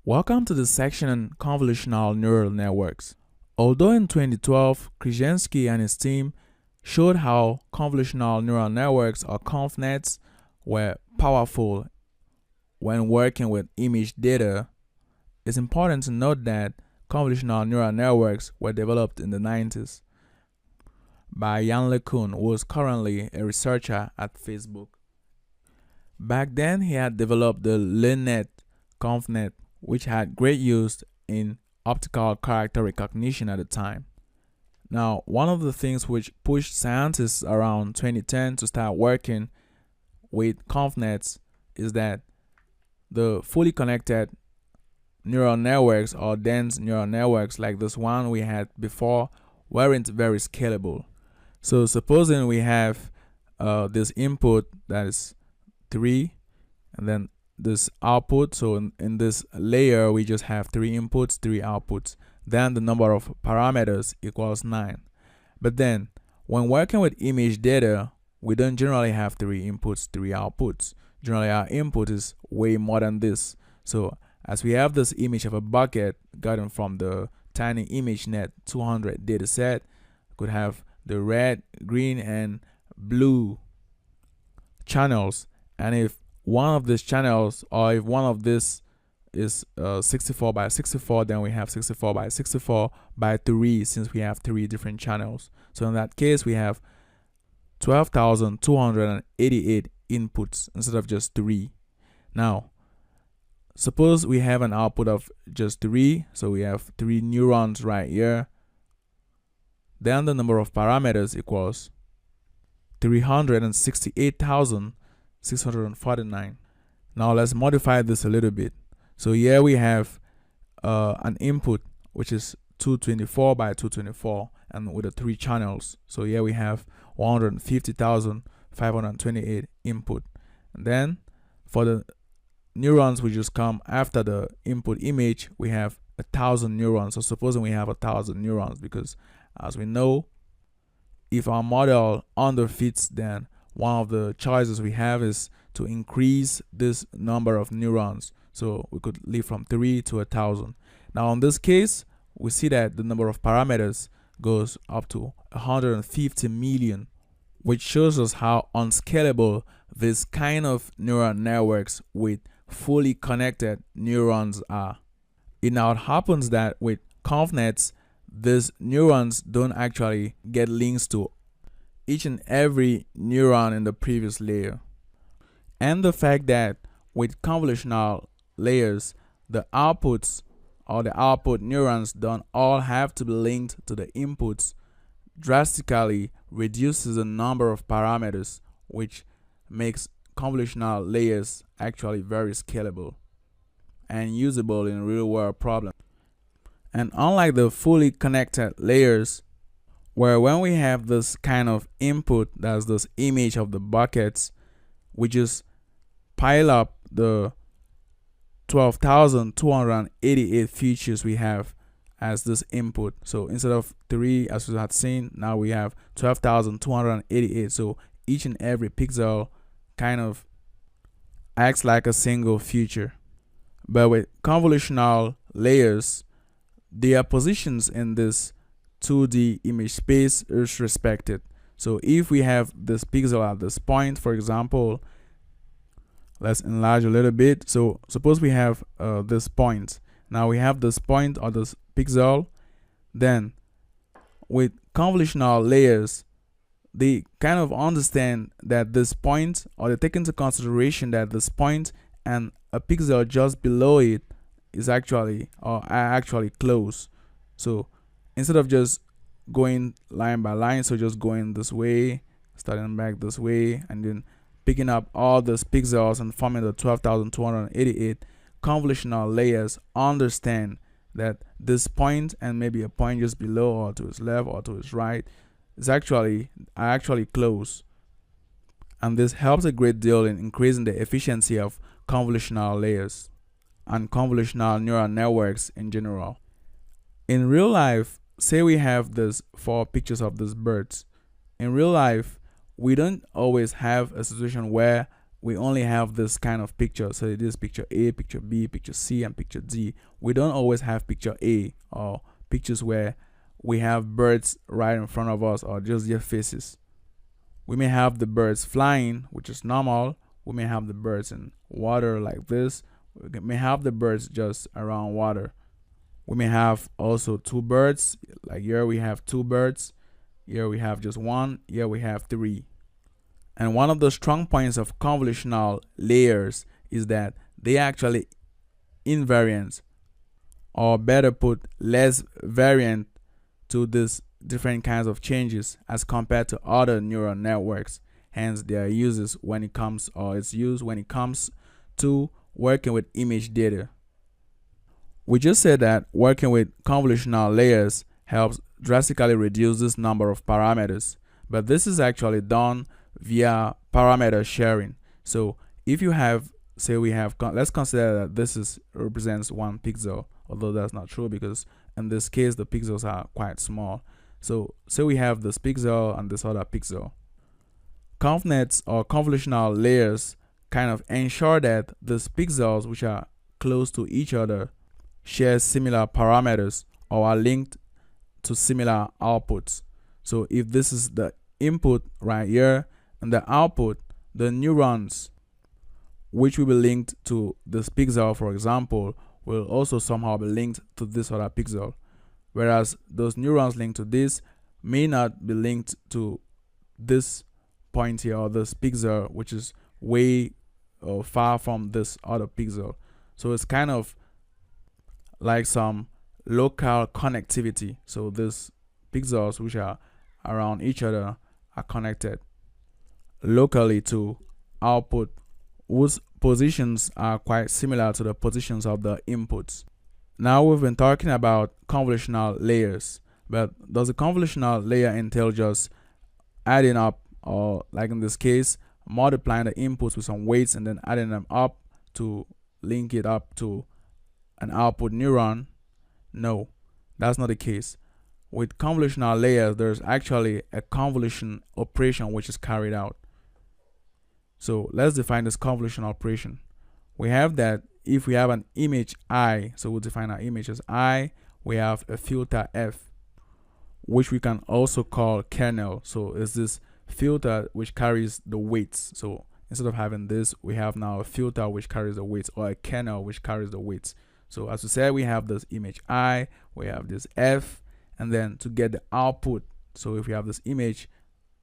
Welcome to the section on convolutional neural networks. Although in 2012, Krzyzewski and his team showed how convolutional neural networks or ConvNets were powerful when working with image data, it's important to note that convolutional neural networks were developed in the 90s by Jan LeCun, who is currently a researcher at Facebook. Back then, he had developed the LeNet ConvNet, which had great use in optical character recognition at the time. Now, one of the things which pushed scientists around 2010 to start working with ConvNets is that the fully connected neural networks or dense neural networks like this one we had before weren't very scalable. So supposing we have this input that is 3 and then this output, so in this layer we just have 3 inputs, 3 outputs, then the number of parameters equals 9. But then when working with image data, we don't generally have 3 inputs, 3 outputs. Generally our input is way more than this. So as we have this image of a bucket gotten from the tiny ImageNet 200 dataset, could have the red, green and blue channels, and if one of these channels, or if one of this is 64 by 64, then we have 64 by 64 by 3, since we have 3 different channels. So in that case, we have 12,288 inputs instead of just 3. Now, suppose we have an output of just 3, so we have 3 neurons right here. Then the number of parameters equals 368,649. Now let's modify this a little bit. So here we have an input which is 224 by 224 and with the 3 channels. So here we have 150,528 input. And then for the neurons which just come after the input image, we have 1,000 neurons. So supposing we have 1,000 neurons, because as we know, if our model underfits, then one of the choices we have is to increase this number of neurons. So we could leave from 3 to 1,000. Now in this case, we see that the number of parameters goes up to 150 million, which shows us how unscalable this kind of neural networks with fully connected neurons are. It now happens that with ConvNets, these neurons don't actually get links to each and every neuron in the previous layer. And the fact that with convolutional layers, the outputs or the output neurons don't all have to be linked to the inputs drastically reduces the number of parameters, which makes convolutional layers actually very scalable and usable in real-world problems. And unlike the fully connected layers, where when we have this kind of input, that's this image of the buckets, we just pile up the 12,288 features we have as this input. So instead of 3, as we had seen, now we have 12,288. So each and every pixel kind of acts like a single feature. But with convolutional layers, their positions in this 2D image space is respected. So if we have this pixel at this point, for example, let's enlarge a little bit. So suppose we have this point. Now we have this point or this pixel. Then with convolutional layers, they kind of understand that this point, or they take into consideration that this point and a pixel just below it is actually close. So instead of just going line by line, so just going this way, starting back this way, and then picking up all those pixels and forming the 12,288, convolutional layers understand that this point and maybe a point just below or to its left or to its right is actually close. And this helps a great deal in increasing the efficiency of convolutional layers and convolutional neural networks in general. In real life, say we have this 4 pictures of these birds. In real life, we don't always have a situation where we only have this kind of picture. So it is picture A, picture B, picture C, and picture D. We don't always have picture A, or pictures where we have birds right in front of us or just their faces. We may have the birds flying, which is normal. We may have the birds in water like this. We may have the birds just around water. We may have also two birds, like here we have two birds, here we have just one, here we have three. And one of the strong points of convolutional layers is that they actually invariant, or better put, less variant to these different kinds of changes as compared to other neural networks. Hence, their uses when it comes, or it's used when it comes to working with image data. We just said that working with convolutional layers helps drastically reduce this number of parameters, but this is actually done via parameter sharing. So if you have, say we have, let's consider that this is represents 1 pixel, although that's not true because in this case the pixels are quite small. So say we have this pixel and this other pixel. ConvNets, or convolutional layers, kind of ensure that these pixels which are close to each other share similar parameters or are linked to similar outputs. So if this is the input right here and the output, the neurons which will be linked to this pixel, for example, will also somehow be linked to this other pixel, whereas those neurons linked to this may not be linked to this point here, or this pixel which is way far from this other pixel. So it's kind of like some local connectivity. So these pixels which are around each other are connected locally to output whose positions are quite similar to the positions of the inputs. Now we've been talking about convolutional layers, but does a convolutional layer entail just adding up, or like in this case, multiplying the inputs with some weights and then adding them up to link it up to an output neuron? No, that's not the case. With convolutional layers, there's actually a convolution operation which is carried out. So let's define this convolution operation. We have that if we have an image I, so we'll define our image as I, we have a filter F, which we can also call kernel. So it's this filter which carries the weights. So instead of having this, we have now a filter which carries the weights, or a kernel which carries the weights. So as we said, we have this image I, we have this F, and then to get the output, so if we have this image,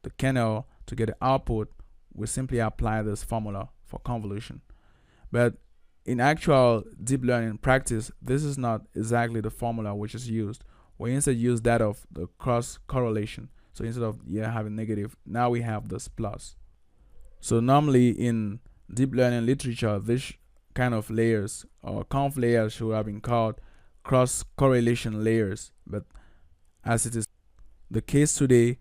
the kernel, to get the output, we simply apply this formula for convolution. But in actual deep learning practice, this is not exactly the formula which is used. We instead use that of the cross correlation. So instead of having negative, now we have this plus. So normally in deep learning literature, this kind of layers, or conv layers, should have been called cross correlation layers. But as it is the case today,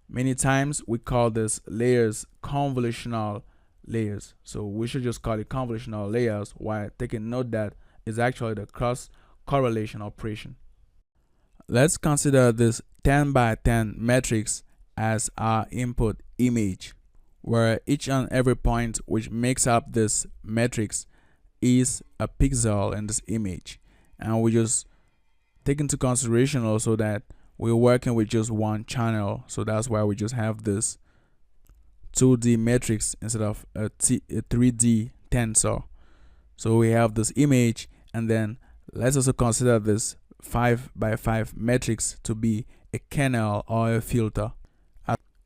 many times we call this layers convolutional layers. So we should just call it convolutional layers, while taking note that it's actually the cross correlation operation. Let's consider this 10 by 10 matrix as our input image, where each and every point which makes up this matrix is a pixel in this image. And we just take into consideration also that we're working with just one channel, so that's why we just have this 2D matrix instead of a 3D tensor. So we have this image, and then let's also consider this 5 by 5 matrix to be a kernel or a filter.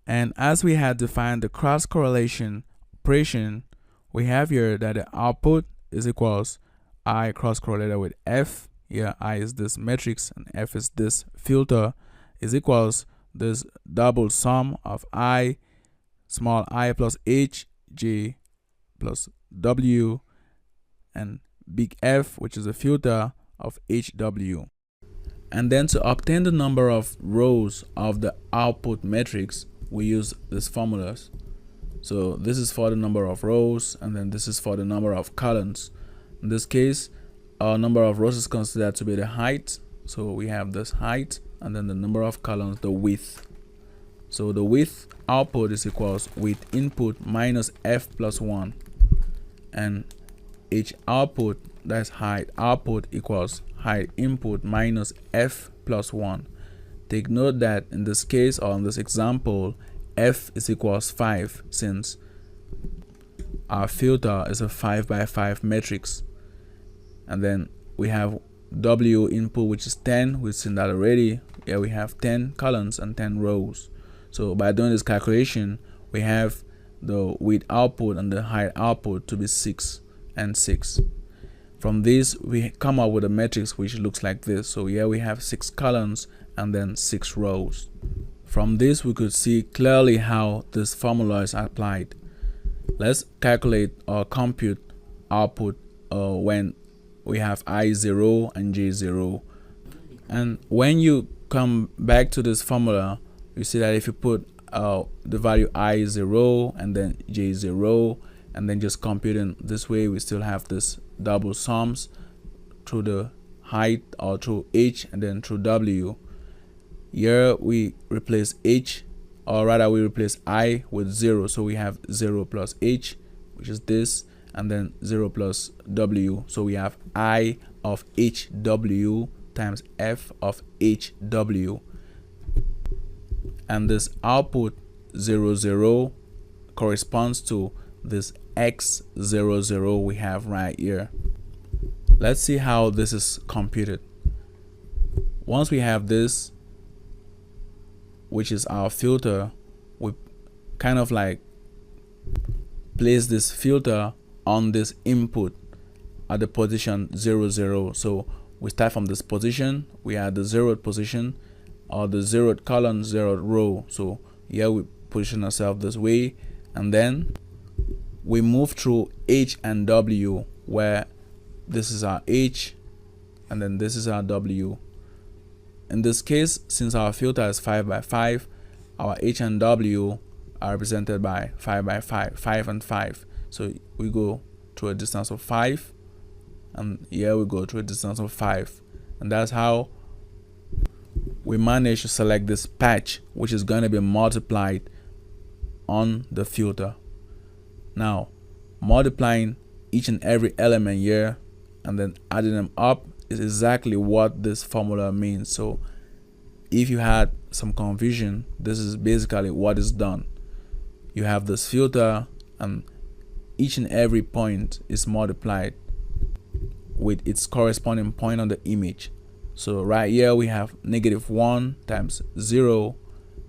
And as we had defined the cross correlation operation, we have here that the output is equals I cross correlated with F. Here I is this matrix and F is this filter, is equals this double sum of I, small I plus H, J plus W, and big F, which is a filter, of HW. And then to obtain the number of rows of the output matrix, we use these formulas. So this is for the number of rows, and then this is for the number of columns. In this case, our number of rows is considered to be the height. So we have this height, and then the number of columns, the width. So the width output is equals width input minus F plus 1. and h output, that's height output, equals height input minus f plus 1. Take note that in this case, or in this example, f is equals 5, since our filter is a 5 by 5 matrix. And then we have w input, which is 10. We've seen that already. Here we have 10 columns and 10 rows. So by doing this calculation, we have the width output and the height output to be 6 and 6. From this, we come up with a matrix which looks like this. So here we have 6 columns and then 6 rows. From this, we could see clearly how this formula is applied. Let's calculate or compute output when we have I0 and J0. And when you come back to this formula, you see that if you put the value I0 and then J0 and then just computing this way, we still have this double sums through the height, or through h and then through w. Here we replace h, or rather we replace I with 0, so we have 0 plus h, which is this, and then 0 plus w, so we have I of hw times f of hw. And this output 0 0 corresponds to this x00 we have right here. Let's see how this is computed. Once we have this, which is our filter, we kind of like place this filter on this input at the position 0 0. So we start from this position, we are at the 0th position, or the 0th column, 0th row. So here we position ourselves this way, and then we move through h and w, where this is our h and then this is our w. In this case, since our filter is 5 by 5, our h and w are represented by 5 by 5, 5 and 5. So we go to a distance of 5, and here we go to a distance of 5. And that's how we manage to select this patch, which is going to be multiplied on the filter. Now, multiplying each and every element here and then adding them up is exactly what this formula means. So if you had some confusion, this is basically what is done. You have this filter, and each and every point is multiplied with its corresponding point on the image. So right here we have -1 times 0,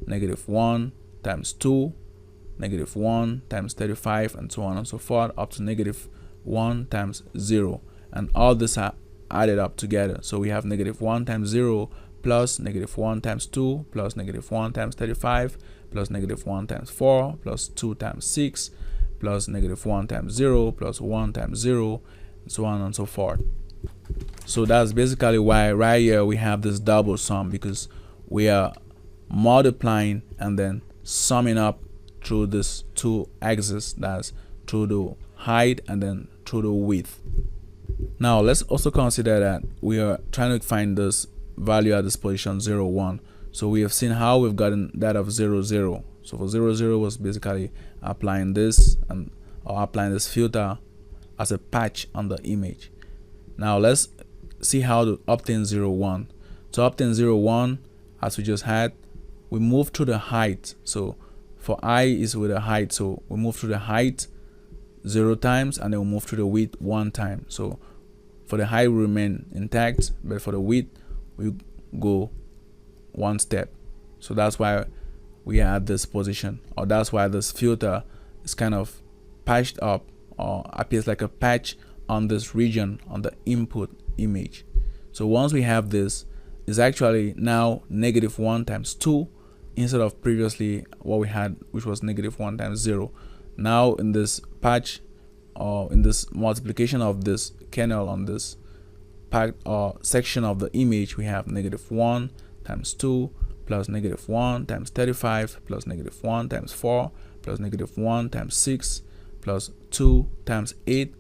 -1 times 2, -1 times 35, and so on and so forth, up to -1 times 0. And all this are added up together. So we have -1 times 0 plus -1 times 2 plus -1 times 35 plus -1 times 4 plus 2 times 6 plus -1 times 0 plus 1 times 0, and so on and so forth. So that's basically why right here we have this double sum, because we are multiplying and then summing up through this two axes, that's through the height and then through the width. Now let's also consider that we are trying to find this value at this position 0 1. So we have seen how we've gotten that of 0 0. So for 0 0 was basically applying this or applying this filter as a patch on the image. Now let's see how to obtain 0 1. To obtain 0 1, as we just had, we move to the height. So for I is with the height, so we move to the height 0 times, and then we move to the width 1 time. So for the height we remain intact, but for the width we go 1 step. So that's why we are at this position, or that's why this filter is kind of patched up, or appears like a patch on this region on the input image. So once we have this, is actually now -1 times 2 instead of previously what we had, which was -1 times 0. Now in this patch, or in this multiplication of this kernel on this part or section of the image, we have -1 times 2 plus -1 times 35 plus -1 times 4 plus -1 times 6 plus 2 times 8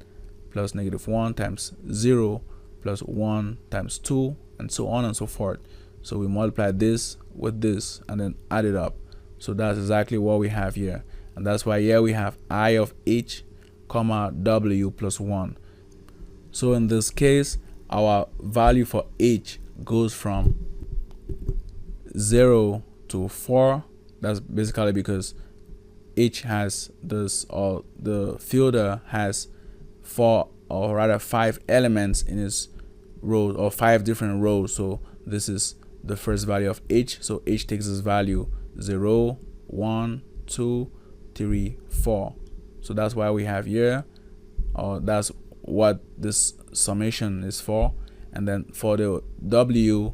plus -1 times 0 plus 1 times 2, and so on and so forth. So we multiply this with this and then add it up. So that's exactly what we have here, and that's why here we have I of h comma W plus 1. So in this case, our value for H goes from 0 to 4. That's basically because H has this, or the filter has 4 or rather 5 elements in its rows, or 5 different rows. So this is the first value of H. So H takes this value 0, 1, 2, 3, 4. So that's why we have here, or that's what this summation is for. And then for the W,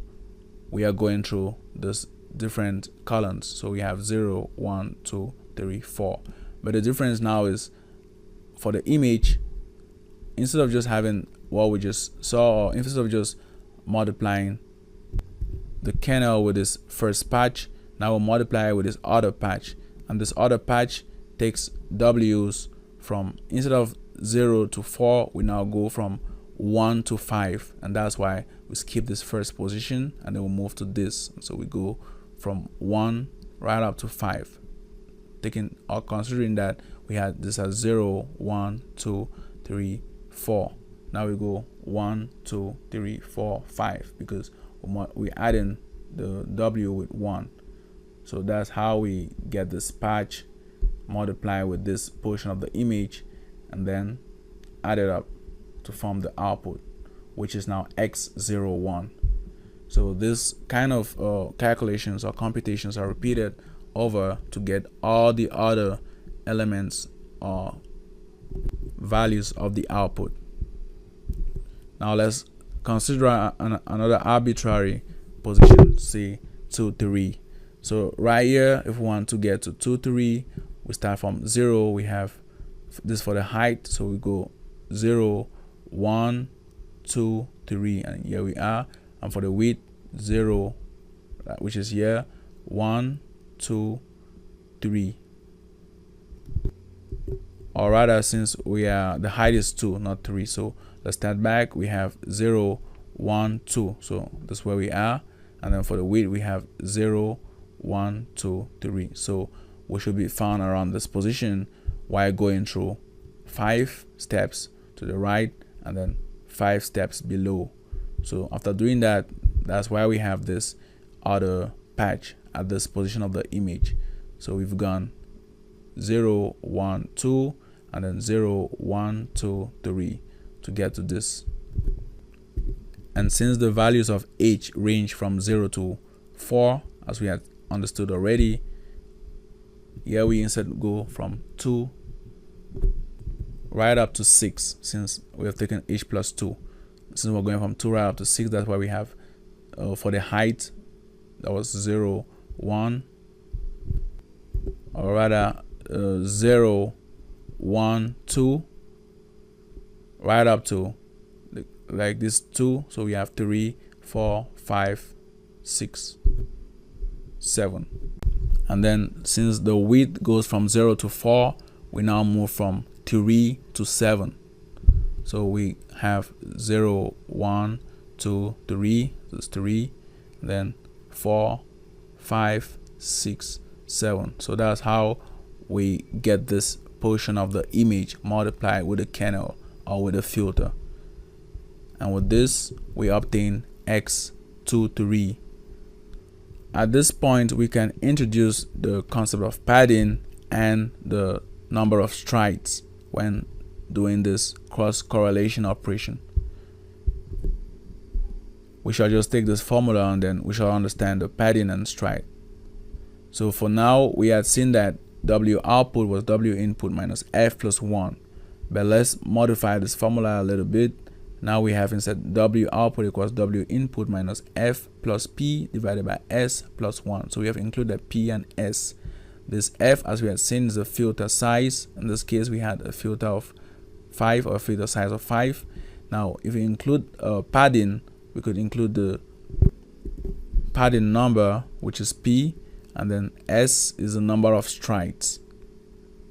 we are going through this different columns. So we have 0, 1, 2, 3, 4. But the difference now is for the image, instead of just having what we just saw, or instead of just multiplying the kernel with this first patch, now we'll multiply it with this other patch. And this other patch takes W's from, instead of 0 to 4, we now go from 1 to 5. And that's why we skip this first position and then we'll move to this. So we go from 1 right up to 5. Taking or considering that we had this as 0, 1, 2, 3, 4. Now we go 1, 2, 3, 4, 5 because we add in the W with 1. So that's how we get this patch, multiply with this portion of the image, and then add it up to form the output, which is now x01. So this kind of calculations or computations are repeated over to get all the other elements or values of the output. Now let's consider another arbitrary position, say 2, 3. So right here, if we want to get to 2, 3, we start from 0. We have this for the height, so we go 0, 1, 2, 3, and here we are. And for the width, 0, which is here, 1, 2, 3. Or rather, since the height is 2, not 3, so let's start back. We have 0, 1, 2, so that's where we are. And then for the width, we have 0, 1, 2, 3. So we should be found around this position while going through 5 steps to the right and then 5 steps below. So after doing that, that's why we have this other patch at this position of the image. So we've gone 0, 1, 2, and then 0, 1, 2, 3 to get to this. And since the values of H range from 0 to 4, as we had understood already, here we instead go from 2 right up to 6, since we have taken H plus 2. Since we're going from 2 right up to 6, that's why we have for the height, that was 0, 1, or rather 0, 1, 2, right up to like this 2. So we have 3, 4, 5, 6, 7. And then since the width goes from 0 to 4, we now move from 3 to 7. So we have 0, 1, 2, 3, that's 3, then 4, 5, 6, 7. So that's how we get this portion of the image multiplied with a kernel or with a filter. And with this, we obtain x23. At this point, we can introduce the concept of padding and the number of strides when doing this cross correlation operation. We shall just take this formula and then we shall understand the padding and stride. So for now, we had seen that W output was W input minus F plus 1. But let's modify this formula a little bit. Now we have instead W output equals W input minus F plus P divided by S plus 1. So we have included P and S. This F, as we had seen, is a filter size. In this case, we had a filter of 5, or a filter size of 5. Now, if we include padding, we could include the padding number, which is P, and then S is the number of strides.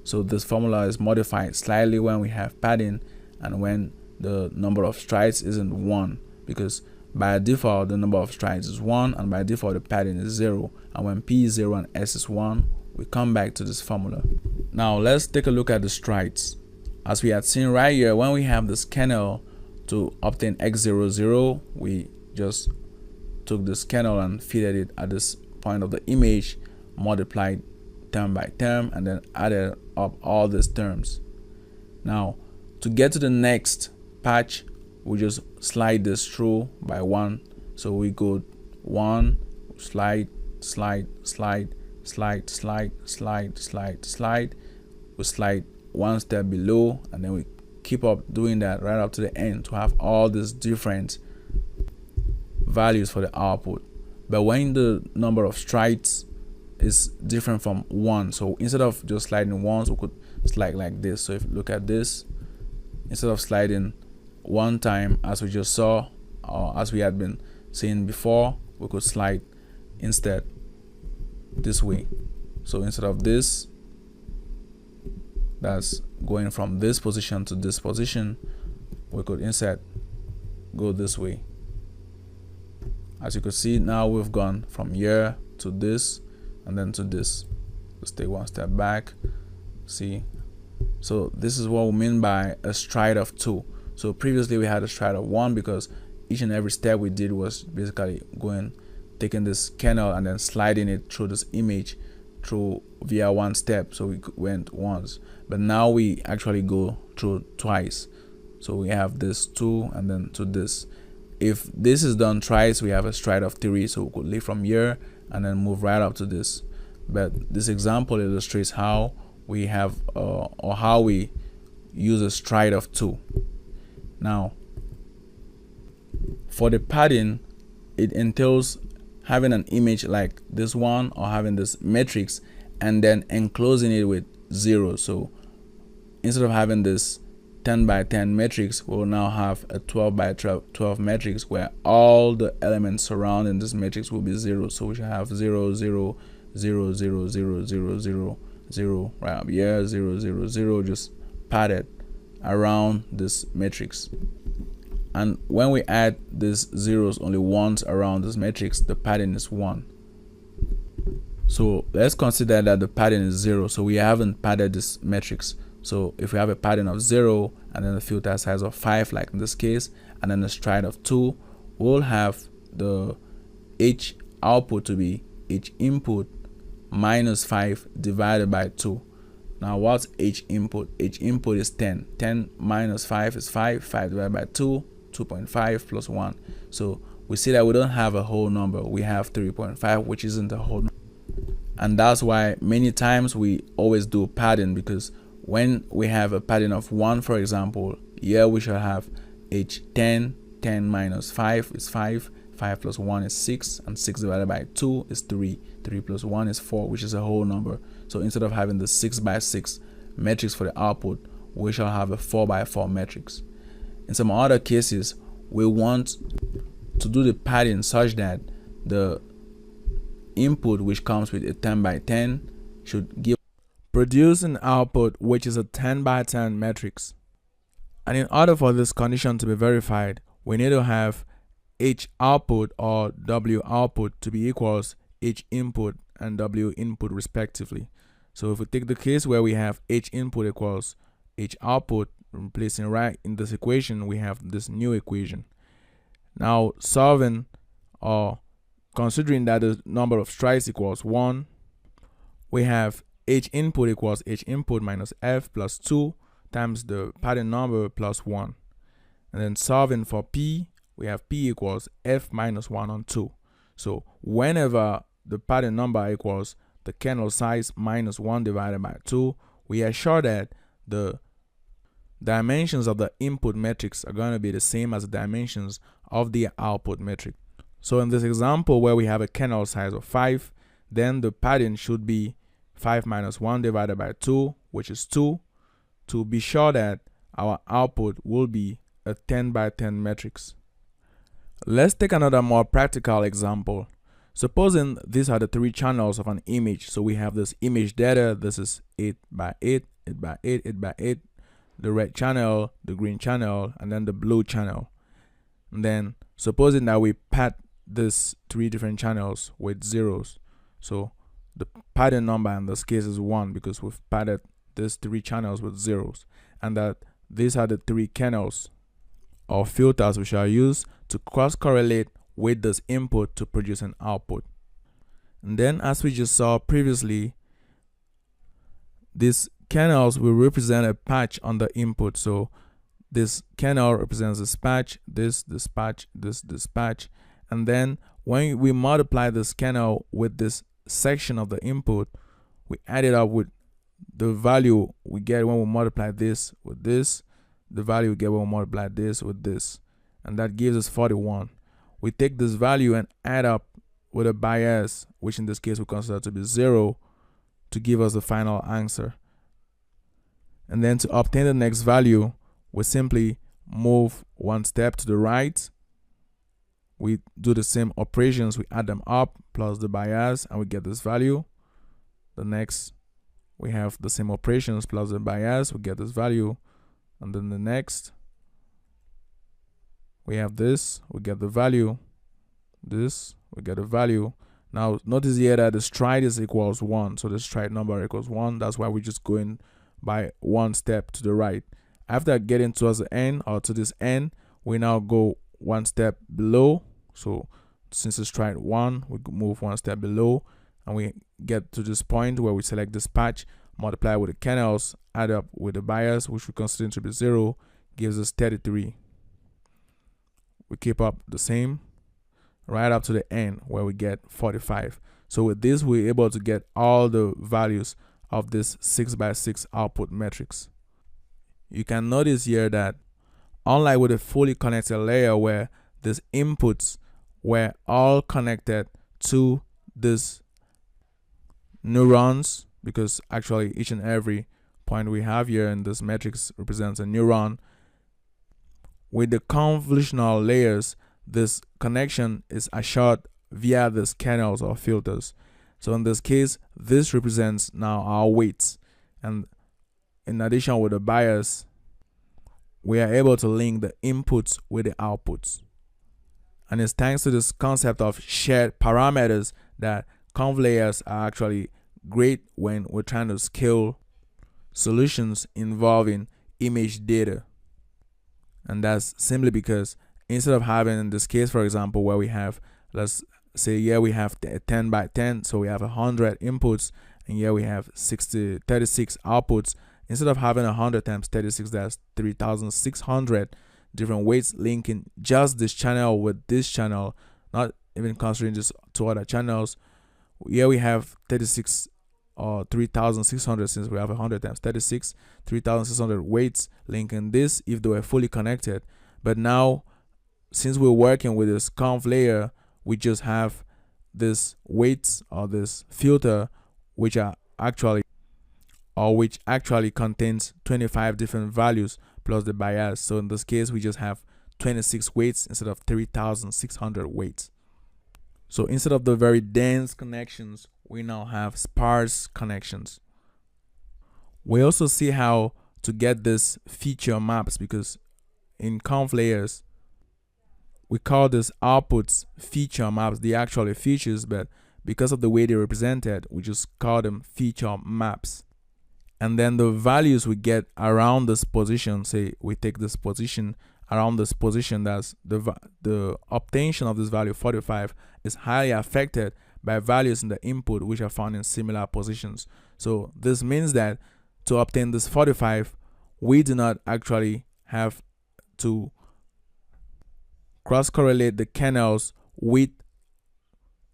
So this formula is modified slightly when we have padding and when the number of strides isn't 1, because by default the number of strides is 1 and by default the padding is 0, and when P is 0 and S is 1, we come back to this formula. Now let's take a look at the strides. as we had seen right here, when we have this kernel to obtain x00, we just took this kernel and fitted it at this point of the image, multiplied term by term, and then added up all these terms. Now, to get to the next patch, we just slide this through by 1. So we go 1, slide, slide, slide, slide, slide, slide, slide, slide. We slide one step below, and then we keep up doing that right up to the end to have all these different values for the output. But when the number of strides is different from 1, so instead of just sliding once, we could slide like this. So if you look at this, instead of sliding one time as we just saw, or as we had been seeing before, we could slide instead this way. So instead of this, that's going from this position to this position, we could instead go this way. As you can see, now we've gone from here to this and then to this. Let's take one step back. See, so this is what we mean by a stride of 2. So previously we had a stride of 1 because each and every step we did was basically taking this kernel and then sliding it through this image through via one step. So we went once, but now we actually go through twice. So we have this 2 and then to this. If this is done twice, we have a stride of 3. So we could leave from here and then move right up to this. But this example illustrates how we have or how we use a stride of 2. Now, for the padding, it entails having an image like this one, or having this matrix and then enclosing it with 0. So instead of having this 10 by 10 matrix, we'll now have a 12 by 12 matrix where all the elements surrounding this matrix will be 0. So we should have 0, 0, 0, 0, 0, 0, 0, 0 right up here, 0, 0, 0, just padded around this matrix. And when we add these zeros only once around this matrix, the padding is 1. So let's consider that the padding is 0. So we haven't padded this matrix. So if we have a padding of 0 and then a filter size of 5, like in this case, and then a stride of 2, we'll have the H output to be H input minus 5 divided by 2. Now what's H input? H input is 10. 10 minus 5 is 5. 5 divided by 2, 2.5 plus 1. So we see that we don't have a whole number. We have 3.5, which isn't a whole number. And that's why many times we always do padding, because when we have a padding of 1, for example, here we shall have H10. 10 minus 5 is 5. 5 plus 1 is 6, and 6 divided by 2 is 3. 3 plus 1 is 4, which is a whole number. So instead of having the 6 by 6 matrix for the output, we shall have a 4 by 4 matrix. In some other cases, we want to do the padding such that the input, which comes with a 10 by 10, should produce an output which is a 10 by 10 matrix. And in order for this condition to be verified, we need to have H output or W output to be equals H input and W input respectively. So if we take the case where we have H input equals H output, replacing right in this equation, we have this new equation. Now solving or considering that the number of strides equals 1, we have H input equals H input minus F plus 2 times the padding number plus 1. And then solving for P, we have P equals F minus 1 on 2. So whenever the padding number equals the kernel size minus 1 divided by 2, we are sure that the dimensions of the input matrix are going to be the same as the dimensions of the output matrix. So in this example where we have a kernel size of 5, then the padding should be 5 minus 1 divided by 2, which is 2, to be sure that our output will be a 10 by 10 matrix. Let's take another more practical example. Supposing these are the 3 channels of an image. So we have this image data. This is 8 by 8, 8 by 8, 8 by 8, the red channel, the green channel, and then the blue channel. And then supposing that we pad these 3 different channels with zeros. So the padding number in this case is 1 because we've padded these 3 channels with zeros. and that these are the three channels or filters we shall use to cross-correlate with this input to produce an output. And then, as we just saw previously, these channels will represent a patch on the input. So this channel represents this patch, this patch, this patch. And then when we multiply this channel with this section of the input, we add it up with the value we get when we multiply this with this, the value we get when we multiply this with this, and that gives us 41. We take this value and add up with a bias, which in this case we consider to be 0, to give us the final answer. And then to obtain the next value, we simply move one step to the right. We do the same operations, we add them up plus the bias, and we get this value. The next, we have the same operations plus the bias, we get this value. And then the next, we have this, we get the value. This, we get a value. Now notice here that the stride is equals 1, so the stride number equals 1. That's why we're just going by one step to the right. After getting towards the end, or to this end, we now go one step below. So since it's stride 1, we move one step below, and we get to this point where we select this patch, multiply with the channels, add up with the bias, which we consider to be 0, gives us 33. We keep up the same right up to the end where we get 45. So with this, we're able to get all the values of this 6x6 output matrix. You can notice here that unlike with a fully connected layer where these inputs were all connected to this neurons, because actually each and every point we have here in this matrix represents a neuron, with the convolutional layers, this connection is assured via these channels or filters. So in this case, this represents now our weights, and in addition with the bias, we are able to link the inputs with the outputs. And it's thanks to this concept of shared parameters that conv layers are actually great when we're trying to scale solutions involving image data. And that's simply because instead of having, in this case, for example, where we have, let's say here we have 10 by 10, so we have 100 inputs, and here we have 36 outputs. Instead of having 100 times 36, that's 3,600 different weights linking just this channel with this channel, not even considering just two other channels. Here we have 36 or 3,600, since we have 100 times 36, 3,600 weights linking this if they were fully connected. But now, since we're working with this conv layer, we just have this weights or this filter which actually contains 25 different values plus the bias. So in this case, we just have 26 weights instead of 3,600 weights. So instead of the very dense connections, we now have sparse connections. We also see how to get this feature maps, because in conv layers, we call these outputs feature maps. They actually features, but because of the way they're represented, we just call them feature maps. And then the values we get around this position, say we take this position, around this position, that's the obtention of this value 45 is highly affected by values in the input which are found in similar positions. So this means that to obtain this 45, we do not actually have to cross-correlate the channels with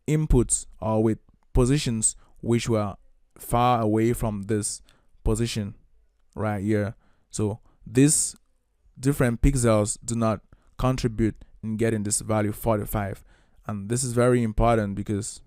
inputs or with positions which were far away from this position right here. So these different pixels do not contribute in getting this value 45. And this is very important because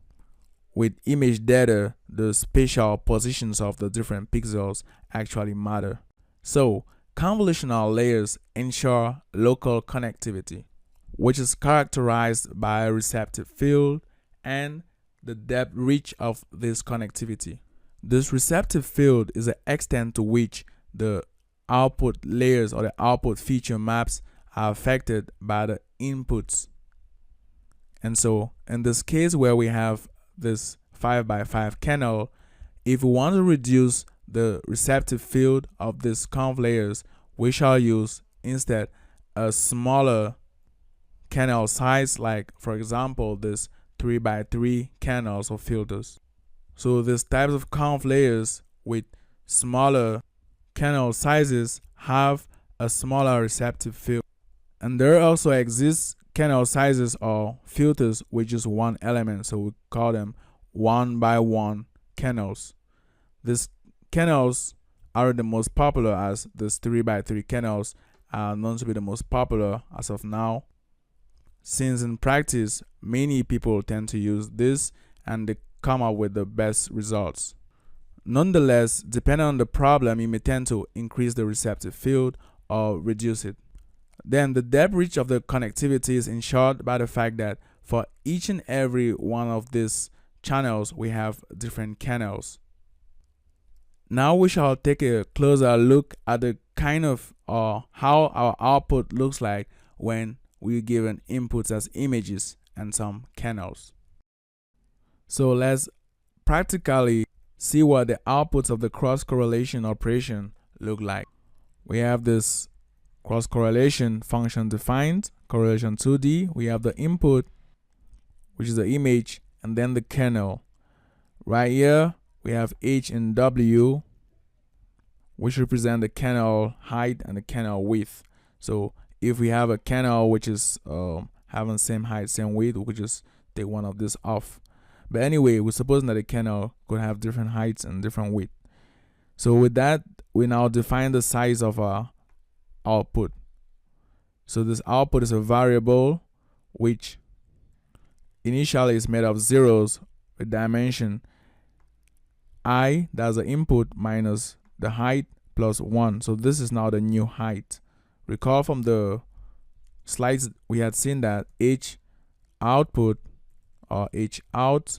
with image data, the spatial positions of the different pixels actually matter. So convolutional layers ensure local connectivity, which is characterized by a receptive field and the depth reach of this connectivity. This receptive field is the extent to which the output layers or the output feature maps are affected by the inputs. And so in this case where we have this 5x5 channel, if we want to reduce the receptive field of these conv layers, we shall use instead a smaller canal size, like for example this 3x3 canals or filters. So these types of conv layers with smaller canal sizes have a smaller receptive field. And there also exists canal sizes or filters with just one element, so we call them 1x1 canals. These canals are the most popular, as these 3x3 canals are known to be the most popular as of now, since in practice many people tend to use this and they come up with the best results. Nonetheless, depending on the problem, you may tend to increase the receptive field or reduce it. Then the depth reach of the connectivity is ensured by the fact that for each and every one of these channels we have different canals. Now we shall take a closer look at the kind of how our output looks like when we given inputs as images and some canals. So let's practically see what the outputs of the cross correlation operation look like. We have this cross correlation function defined, correlation 2D. We have the input, which is the image, and then the canal. Right here we have H and W, which represent the canal height and the canal width. So if we have a canal which is having same height, same width, we could just take one of this off. But anyway, we're supposing that the canal could have different heights and different width. So with that, we now define the size of our output. So this output is a variable which initially is made of zeros with dimension I, that's the input, minus the height plus 1. So this is now the new height. Recall from the slides we had seen that H output or H out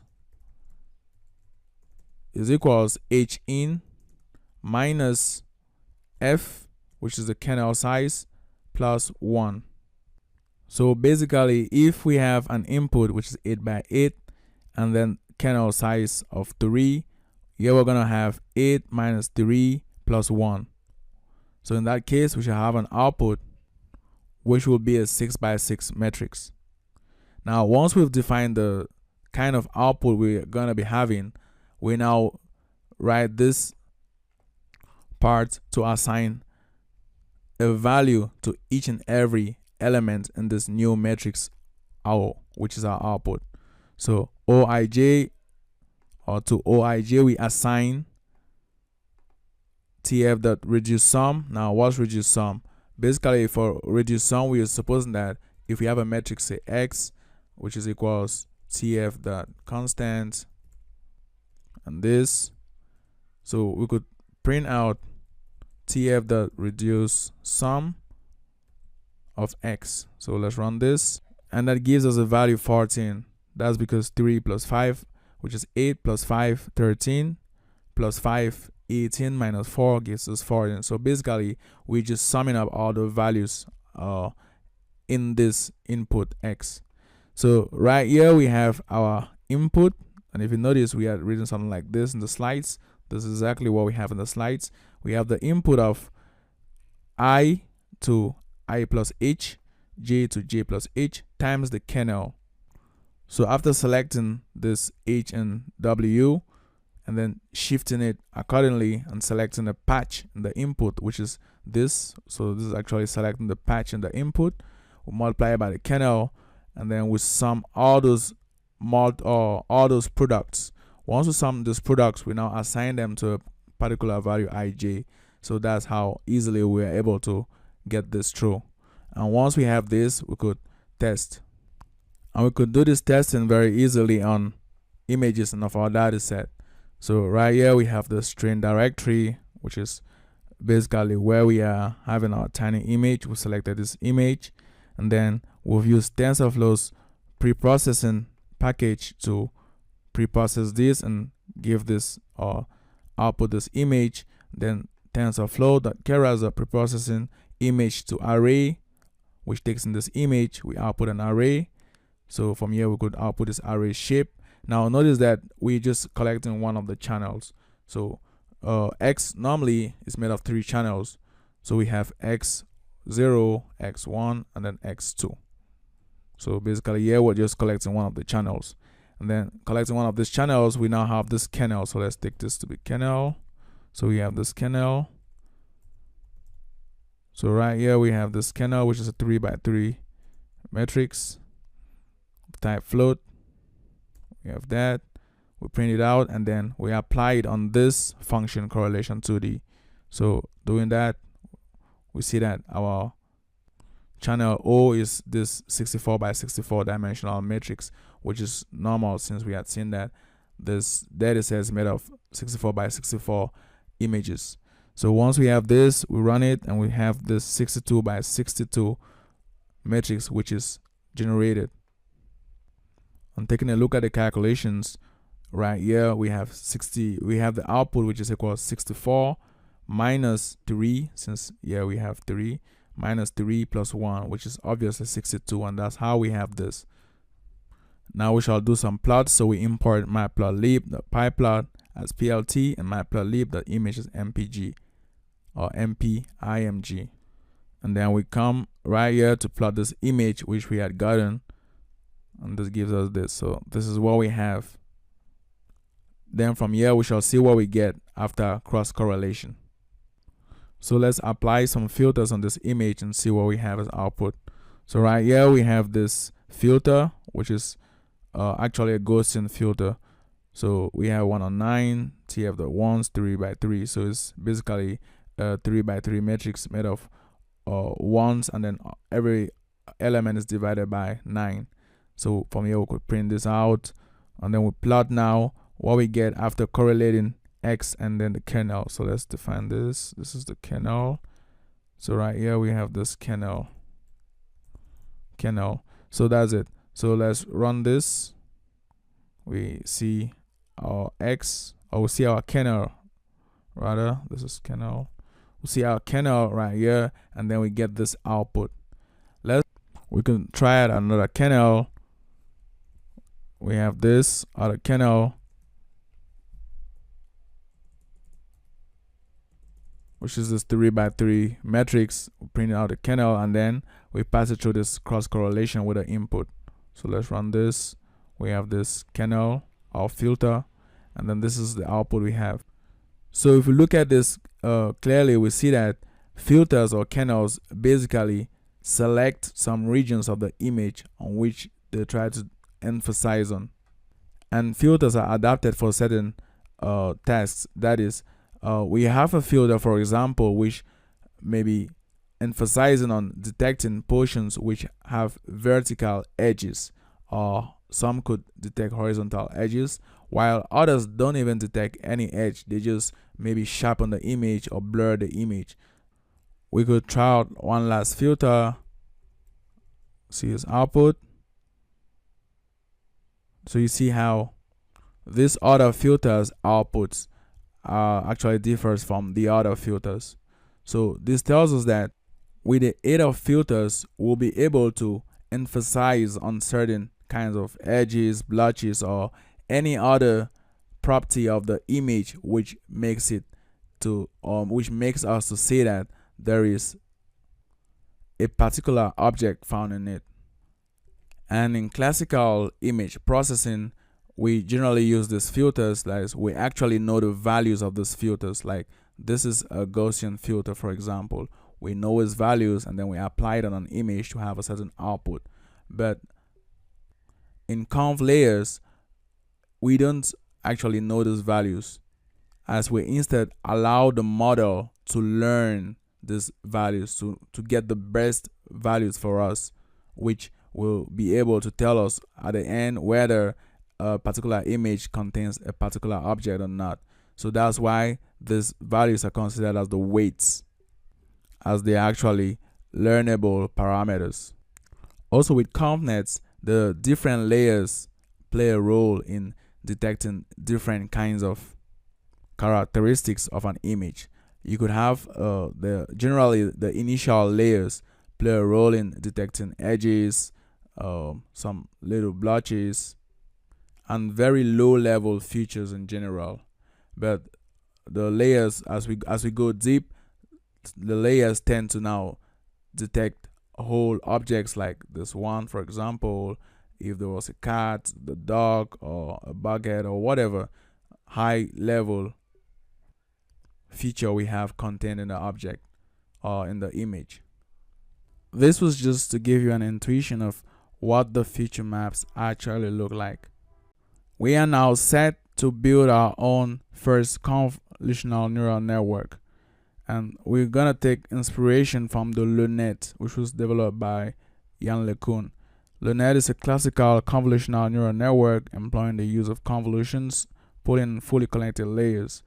is equals H in minus F, which is the canal size, plus 1. So basically, if we have an input which is 8x8 and then canal size of 3, here we're gonna have 8 minus 3 plus 1. So in that case, we shall have an output which will be a 6x6 matrix. Now, once we've defined the kind of output we're gonna be having, we now write this part to assign a value to each and every element in this new matrix O, which is our output. So OIJ, or to OIJ we assign TF dot reduce sum. Now what's reduce sum? Basically, for reduce sum, we are supposing that if we have a matrix, say X, which is equals TF dot constant and this, so we could print out TF dot reduce sum of X. So let's run this, and that gives us a value 14. That's because 3 plus 5, which is 8, plus 5, 13, plus 5, 18, minus 4 gives us 14. So basically, we're just summing up all the values in this input X. So right here we have our input, and if you notice, we had written something like this in the slides. This is exactly what we have in the slides. We have the input of I to I plus H, J to J plus H times the canal. So after selecting this H and W and then shifting it accordingly and selecting a patch in the input, which is this, so this is actually selecting the patch in the input, we multiply it by the canal, and then we sum all those products. Once we sum these products, we now assign them to a particular value ij. So that's how easily we are able to get this true. And once we have this, we could test. And we could do this testing very easily on images of our data set. So right here we have the string directory, which is basically where we are having our tiny image. We selected this image, and then we've used TensorFlow's preprocessing package to preprocess this and give this or output this image. Then TensorFlow.Keras preprocessing image to array, which takes in this image. We output an array. So from here we could output this array shape. Now notice that we're just collecting one of the channels. So X normally is made of 3 channels. So we have X0, X1, and then X2. So basically here we're just collecting one of the channels. And then collecting one of these channels, we now have this kernel. So let's take this to be kernel. So we have this kernel. So right here we have this kernel, which is a 3x3 matrix type float. We have that. We print it out and then we apply it on this function correlation 2D. So doing that, we see that our channel O is this 64 by 64 dimensional matrix, which is normal since we had seen that this data set is made of 64 by 64 images. So once we have this, we run it and we have this 62 by 62 matrix which is generated. And taking a look at the calculations, right here we have the output which is equal to 64 minus 3, since here we have 3, minus 3 plus 1, which is obviously 62, and that's how we have this. Now we shall do some plots. So we import matplotlib.pyplot as plt and matplotlib.image as mpg or mpimg, and then we come right here to plot this image which we had gotten, and this gives us this. So this is what we have. Then from here we shall see what we get after cross correlation. So let's apply some filters on this image and see what we have as output. So right here we have this filter, which is actually a Gaussian filter. So we have 1 on 9, TF the ones, 3 by 3. So it's basically a 3 by 3 matrix made of ones, and then every element is divided by 9. So from here we could print this out, and then we plot now what we get after correlating X and then the kernel. So let's define this. This is the kernel. So right here we have this kernel. So that's it. So let's run this. We see our X, or we see our kernel. Rather, this is kernel. We see our kernel right here, and then we get this output. We can try out another kernel. We have this other kernel, which is this 3 by 3 matrix. We print out the kernel and then we pass it through this cross correlation with the input. So let's run this. We have this kernel, our filter, and then this is the output we have. So if we look at this clearly, we see that filters or kernels basically select some regions of the image on which they try to emphasize on, and filters are adapted for certain tasks. That is, we have a filter, for example, which may be emphasizing on detecting portions which have vertical edges, or some could detect horizontal edges, while others don't even detect any edge. They just maybe sharpen the image or blur the image. We could try out one last filter. See its output. So you see how this other filter's outputs actually differs from the other filters. So this tells us that with the aid of filters, we'll be able to emphasize on certain kinds of edges, blotches, or any other property of the image which makes it to which makes us to say that there is a particular object found in it. And in classical image processing, we generally use these filters. Like, we actually know the values of these filters. Like, this is a Gaussian filter, for example. We know its values and then we apply it on an image to have a certain output. But in conv layers, we don't actually know those values, as we instead allow the model to learn these values to get the best values for us, which will be able to tell us at the end whether a particular image contains a particular object or not. So that's why these values are considered as the weights, as they are actually learnable parameters. Also with ConvNets, the different layers play a role in detecting different kinds of characteristics of an image. You could have generally the initial layers play a role in detecting edges, some little blotches, and very low level features in general. But the layers, as we go deep, the layers tend to now detect whole objects like this one, for example. If there was a cat, the dog, or a bucket, or whatever high level feature we have contained in the object or in the image. This was just to give you an intuition of what the feature maps actually look like. We are now set to build our own first convolutional neural network, and we're gonna take inspiration from the LeNet, which was developed by Yann LeCun. LeNet is a classical convolutional neural network employing the use of convolutions put in fully connected layers.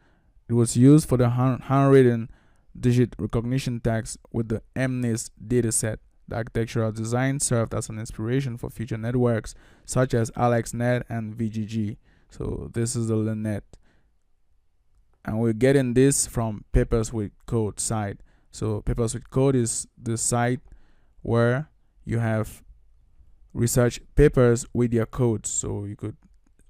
It was used for the handwritten digit recognition tags with the MNIST dataset. The architectural design served as an inspiration for future networks such as AlexNet and VGG. So this is the LeNet. And we're getting this from Papers with Code site. So Papers with Code is the site where you have research papers with their codes. So you could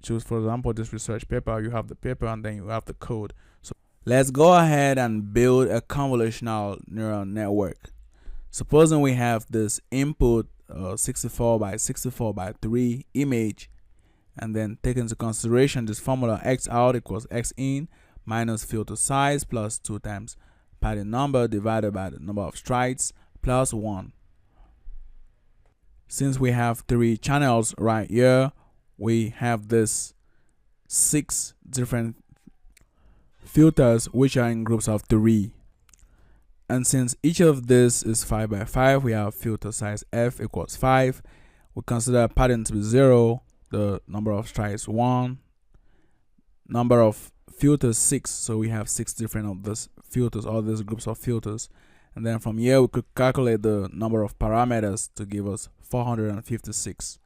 choose, for example, this research paper. You have the paper and then you have the code. So let's go ahead and build a convolutional neural network. Supposing we have this input 64 by 64 by 3 image, and then take into consideration this formula x out equals x in minus filter size plus 2 times padding number divided by the number of strides plus 1. Since we have 3 channels right here, we have this 6 different filters which are in groups of 3. And since each of this is 5 by 5, we have filter size f equals 5. We consider pattern to be 0, the number of strides 1, number of filters 6, so we have 6 different of these filters, all these groups of filters. And then from here we could calculate the number of parameters to give us 456.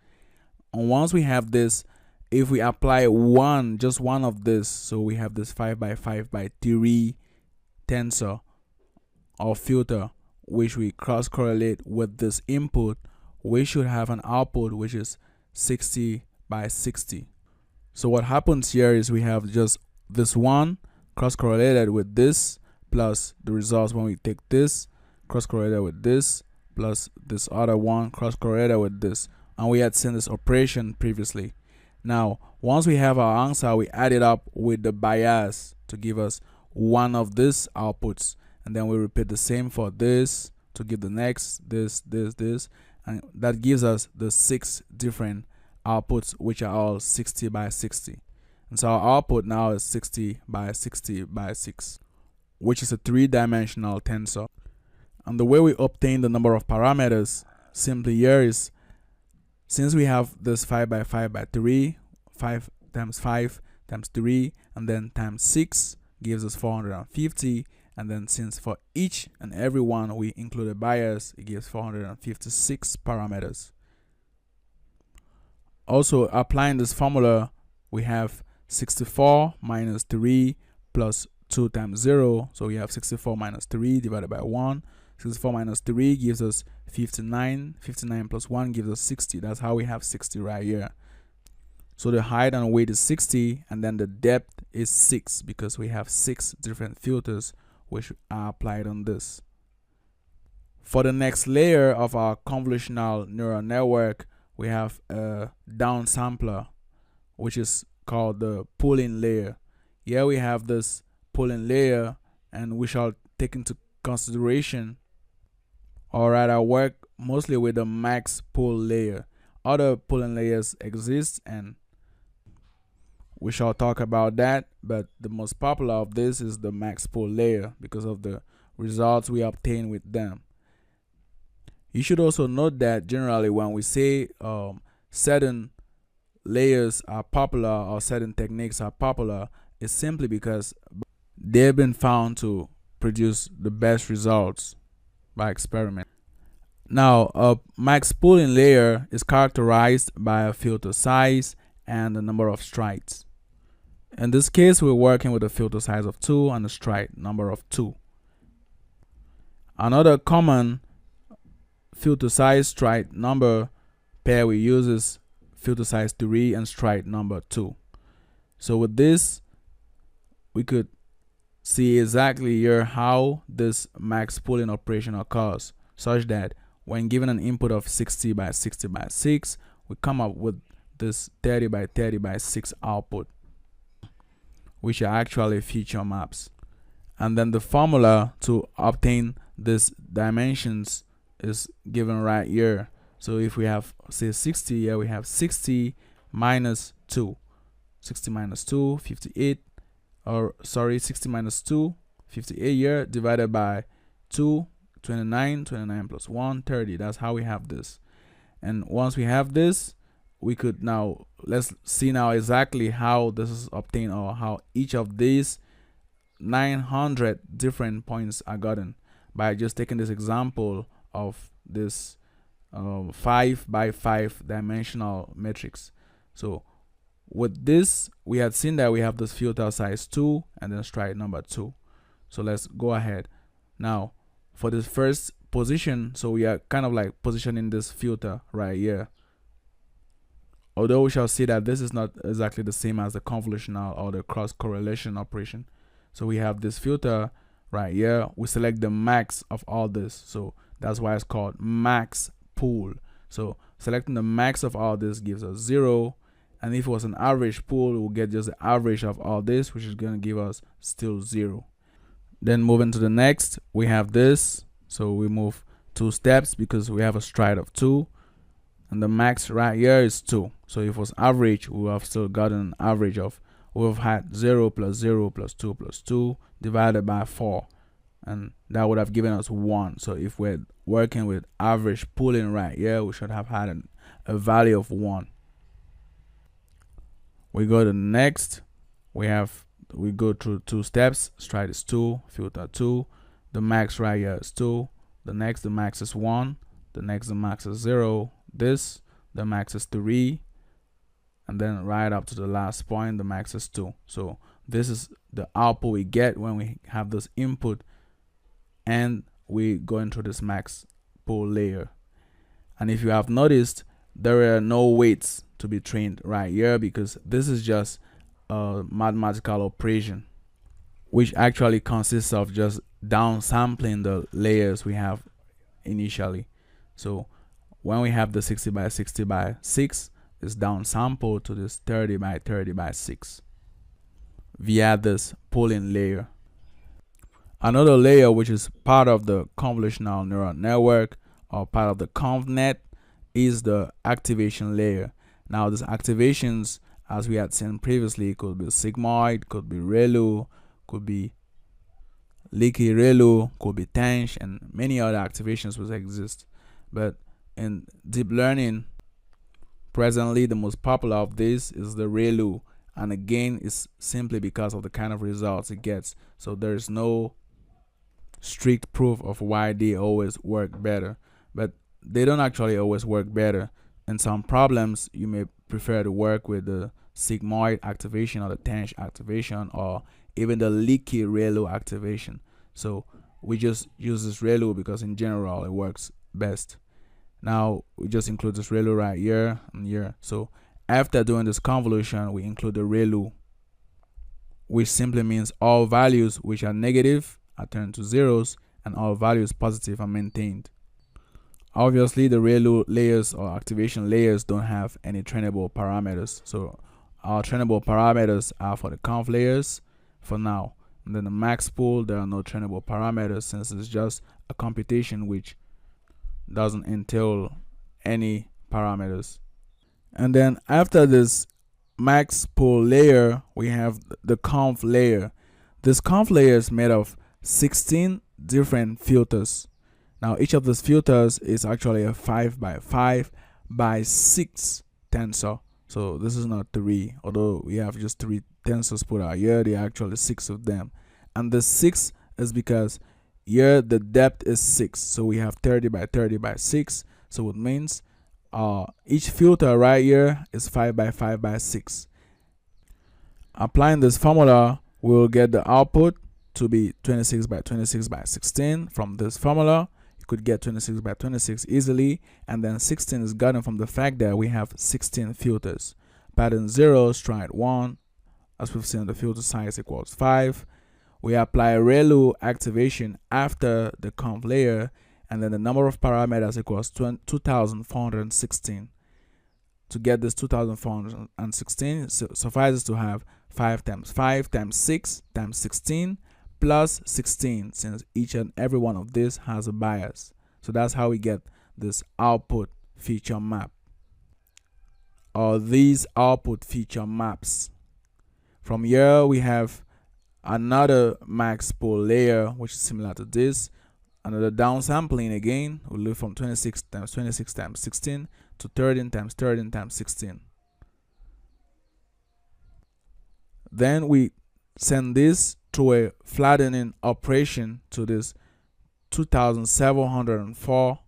And once we have this, if we apply just one of this, so we have this 5 by 5 by 3 tensor or filter, which we cross correlate with this input, we should have an output which is 60 by 60. So what happens here is we have just this one cross correlated with this plus the results when we take this cross correlated with this plus this other one cross correlated with this, and we had seen this operation previously. Now once we have our answer, we add it up with the bias to give us one of these outputs, and then we repeat the same for this to give the next this, and that gives us the 6 different outputs which are all 60 by 60. And so our output now is 60 by 60 by 6, which is a 3-dimensional tensor. And the way we obtain the number of parameters simply here is, since we have this 5 by 5 by 3, 5 times 5 times 3, and then times 6 gives us 450. And then since for each and every one we include a bias, it gives 456 parameters. Also, applying this formula, we have 64 minus 3 plus 2 times 0. So we have 64 minus 3 divided by 1. 64 minus 3 gives us 59. 59 plus 1 gives us 60. That's how we have 60 right here. So the height and weight is 60, and then the depth is 6 because we have 6 different filters which are applied on this. For the next layer of our convolutional neural network, we have a downsampler, which is called the pooling layer. Here we have this pooling layer, and we shall take into consideration, or rather work mostly with the max pool layer. Other pooling layers exist, and we shall talk about that, but the most popular of this is the max pool layer because of the results we obtain with them. You should also note that generally when we say certain layers are popular or certain techniques are popular, it's simply because they've been found to produce the best results by experiment. Now, a max pooling layer is characterized by a filter size and the number of strides. In this case, we're working with a filter size of 2 and a stride number of 2. Another common filter size stride number pair we use is filter size 3 and stride number 2. So with this, we could see exactly here how this max pooling operation occurs, such that when given an input of 60 by 60 by 6, we come up with this 30 by 30 by 6 output, which are actually feature maps. And then the formula to obtain these dimensions is given right here. So if we have, say, 60 here, we have 60 minus 2. 60 minus 2, 58. Or sorry, 60 minus 2, 58 here, divided by 2, 29, 29 plus 1, 30. That's how we have this. And once we have this, we could now, let's see now exactly how this is obtained, or how each of these 900 different points are gotten, by just taking this example of this 5 by 5 dimensional matrix. So with this, we had seen that we have this filter size 2 and then stride number 2. So let's go ahead. Now for this first position, so we are kind of like positioning this filter right here. Although we shall see that this is not exactly the same as the convolutional or the cross correlation operation. So we have this filter right here. We select the max of all this. So that's why it's called max pool. So selecting the max of all this gives us 0. And if it was an average pool, we'll get just the average of all this, which is going to give us still 0. Then moving to the next, we have this. So we move 2 steps because we have a stride of 2. And the max right here is 2. So if it was average, we would have still gotten an average of, we would have had 0 plus 0 plus 2 plus 2 divided by 4. And that would have given us 1. So if we're working with average pooling right here, we should have had a value of 1. We go to the next. We go through 2 steps. Stride is 2, filter 2. The max right here is 2. The max is 1. The max is 0. This, the max is 3. And then right up to the last point, the max is 2. So this is the output we get when we have this input and we go into this max pool layer. And if you have noticed, there are no weights to be trained right here, because this is just a mathematical operation, which actually consists of just downsampling the layers we have initially. So when we have the 60 by 60 by 6, it's downsampled to this 30 by 30 by 6 via this pooling layer. Another layer which is part of the convolutional neural network, or part of the ConvNet, is the activation layer. Now these activations, as we had seen previously, could be sigmoid, could be ReLU, could be leaky ReLU, could be Tench, and many other activations which exist. But in deep learning, presently the most popular of these is the ReLU, and again it's simply because of the kind of results it gets. So there's no strict proof of why they always work better, but they don't actually always work better. In some problems, you may prefer to work with the sigmoid activation or the Tench activation, or even the leaky ReLU activation. So we just use this ReLU because in general it works best. Now we just include this ReLU right here and here. So after doing this convolution, we include the ReLU, which simply means all values which are negative are turned to zeros and all values positive are maintained. Obviously, the ReLU layers or activation layers don't have any trainable parameters. So our trainable parameters are for the conv layers for now. And then the max pool, there are no trainable parameters, since it's just a computation which doesn't entail any parameters. And then after this max pool layer, we have the conv layer. This conv layer is made of 16 different filters. Now each of these filters is actually a 5 by 5 by 6 tensor. So this is not 3, although we have just 3 tensors put out here, there are actually 6 of them. And the 6 is because here the depth is 6, so we have 30 by 30 by 6. So it means each filter right here is 5 by 5 by 6. Applying this formula, we will get the output to be 26 by 26 by 16. From this formula, you could get 26 by 26 easily, and then 16 is gotten from the fact that we have 16 filters. Pattern 0, stride 1, as we've seen, the filter size equals 5. we apply ReLU activation after the conv layer, and then the number of parameters equals 2416. To get this 2416, suffices to have 5 times 5 times 6 times 16 plus 16, since each and every one of these has a bias. So that's how we get this output feature map, or these output feature maps. From here we have another max pool layer which is similar to this. Another downsampling again, we move from 26 times 26 times 16 to 13 times 13 times 16. Then we send this through a flattening operation to this 2704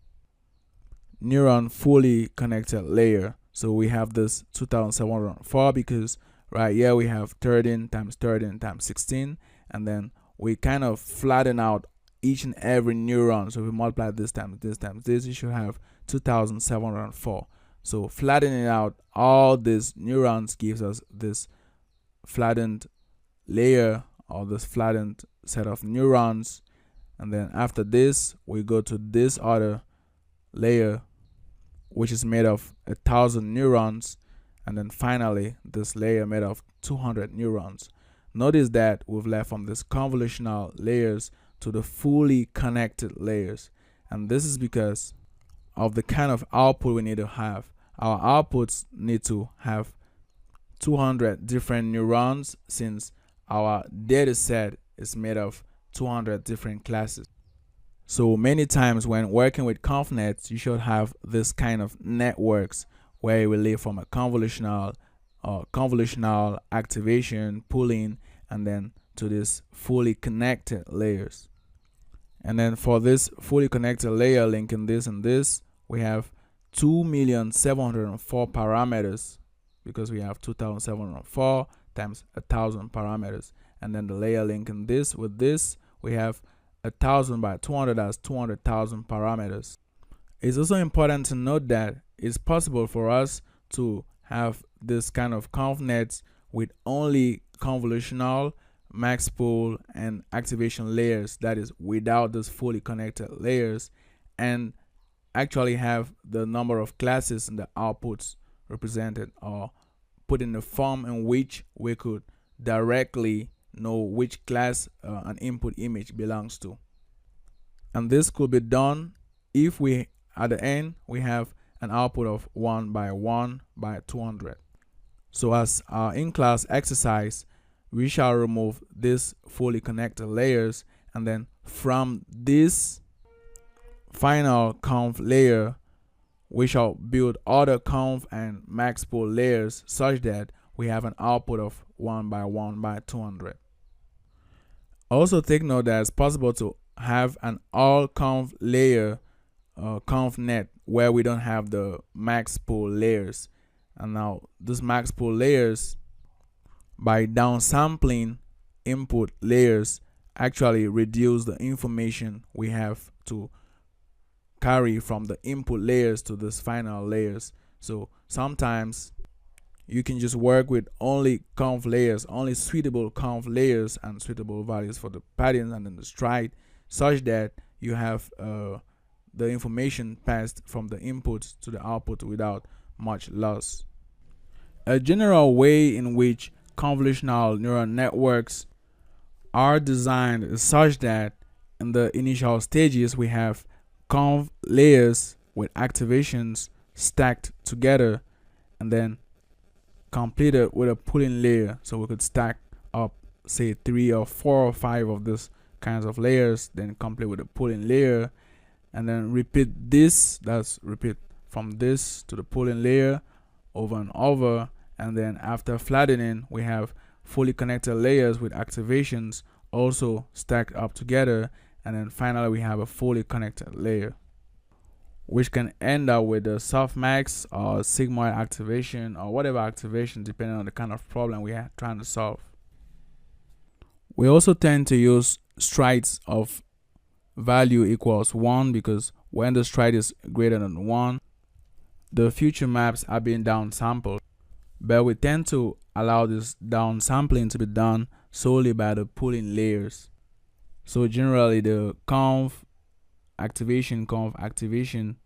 neuron fully connected layer. So we have this 2704 because right here we have 13 times 13 times 16, and then we kind of flatten out each and every neuron. So if we multiply this times this times this, you should have 2704. So flattening out all these neurons gives us this flattened layer, or this flattened set of neurons. And then after this we go to this other layer which is made of 1000 neurons, and then finally this layer made of 200 neurons. Notice that we've left from this convolutional layers to the fully connected layers, and this is because of the kind of output we need to have. Our outputs need to have 200 different neurons, since our data set is made of 200 different classes. So many times when working with ConvNets, you should have this kind of networks where you will live from a convolutional activation, pooling, and then to this fully connected layers. And then for this fully connected layer linking this and this, we have 2,704 parameters, because we have 2704 times 1000 parameters. And then the layer linking this with this, we have 1000 by 200 as 200,000 parameters. It's also important to note that it's possible for us to have this kind of ConvNets with only convolutional, max pool, and activation layers, that is without those fully connected layers, and actually have the number of classes and the outputs represented or put in the form in which we could directly know which class an input image belongs to. And this could be done if we at the end we have an output of 1 by 1 by 200. So as our in-class exercise, we shall remove this fully connected layers, and then from this final conv layer we shall build other conv and max pool layers such that we have an output of 1 by 1 by 200. Also take note that it's possible to have an all conv layer ConvNet where we don't have the max pool layers. And now this max pool layers, by downsampling input layers, actually reduce the information we have to carry from the input layers to this final layers. So sometimes you can just work with only conv layers, only suitable conv layers and suitable values for the patterns and then the stride, such that you have the information passed from the input to the output without much loss. A general way in which convolutional neural networks are designed is such that in the initial stages we have conv layers with activations stacked together and then completed with a pooling layer. So we could stack up say 3 or 4 or 5 of these kinds of layers, then complete with a pooling layer, and then repeat this. That's repeat from this to the pooling layer over and over. And then after flattening, we have fully connected layers with activations also stacked up together, and then finally we have a fully connected layer, which can end up with a softmax or sigmoid activation or whatever activation depending on the kind of problem we are trying to solve. We also tend to use strides of value equals 1, because when the stride is greater than 1, the future maps are being downsampled. But we tend to allow this downsampling to be done solely by the pooling layers. So generally the conv activation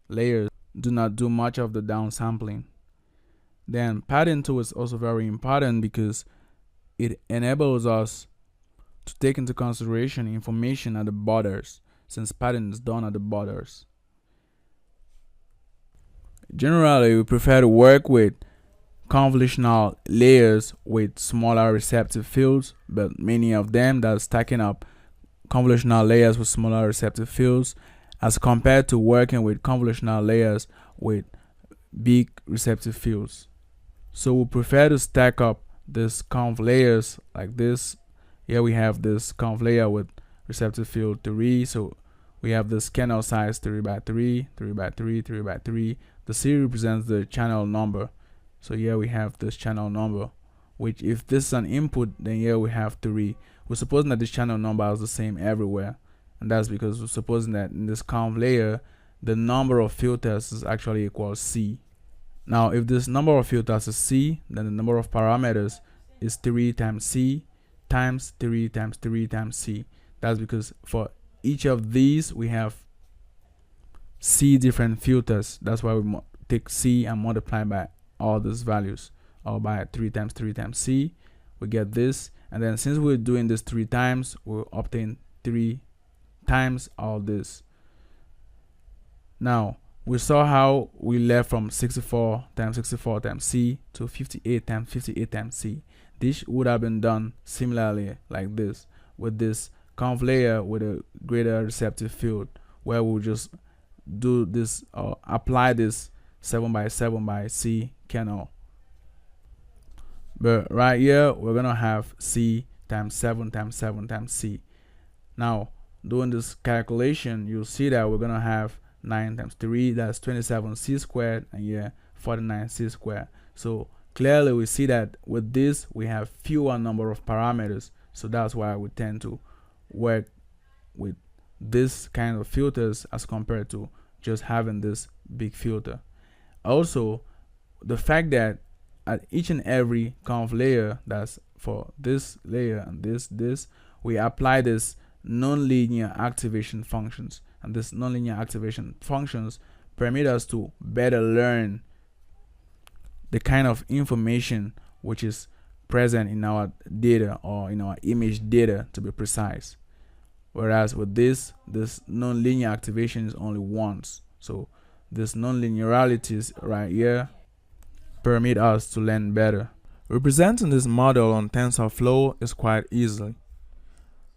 layers do not do much of the downsampling. Then padding 2 is also very important because it enables us to take into consideration information at the borders, since padding is done at the borders. Generally, we prefer to work with convolutional layers with smaller receptive fields, but many of them that are stacking up convolutional layers with smaller receptive fields as compared to working with convolutional layers with big receptive fields. So we prefer to stack up this conv layers like this. Here we have this conv layer with receptive field 3. So we have this channel size 3 by 3, 3 by 3, 3 by 3. The C represents the channel number. So here we have this channel number, which if this is an input, then here we have 3. We're supposing that this channel number is the same everywhere. And that's because we're supposing that in this conv layer, the number of filters is actually equal to C. Now, if this number of filters is C, then the number of parameters is 3 times C times 3 times 3 times C. That's because for each of these, we have C different filters. That's why we take C and multiply by all these values, or by 3 times 3 times C. We get this. And then since we're doing this 3 times, we'll obtain 3 times all this. Now, we saw how we left from 64 times 64 times C to 58 times 58 times C. This would have been done similarly like this, with this conv layer with a greater receptive field, where we'll just do this or apply this 7 by 7 by C kernel. But right here, we're gonna have C times 7 times 7 times C. Now, doing this calculation, you'll see that we're gonna have 9 times 3, that's 27 C squared, and yeah, 49 C squared. So clearly we see that with this, we have fewer number of parameters. So that's why we tend to work with this kind of filters as compared to just having this big filter. Also, the fact that at each and every conv layer, that's for this layer and this, we apply this nonlinear activation functions. And this nonlinear activation functions permit us to better learn the kind of information which is present in our data, or in our image data to be precise. Whereas with this nonlinear activation is only once. So this nonlinearities right here permit us to learn better. Representing this model on TensorFlow is quite easy.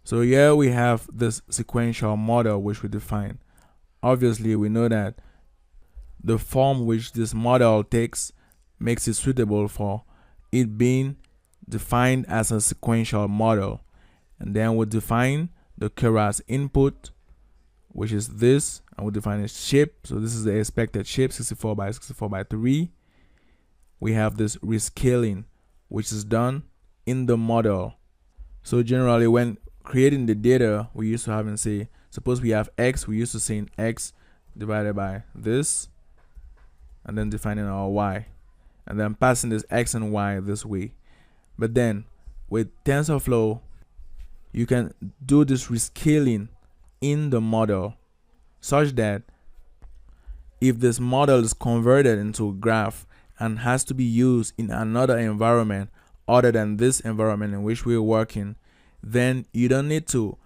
So here we have this sequential model which we define. Obviously, we know that the form which this model takes makes it suitable for it being defined as a sequential model. And then we define the Keras input, which is this, and we define its shape. So this is the expected shape, 64 by 64 by 3. We have this rescaling, which is done in the model. So generally, when creating the data, we used to have and say, suppose we have x, we used to say x divided by this, and then defining our y, and then passing this x and y this way. But then with TensorFlow, you can do this rescaling in the model, such that if this model is converted into a graph and has to be used in another environment other than this environment in which we're working, then you don't need to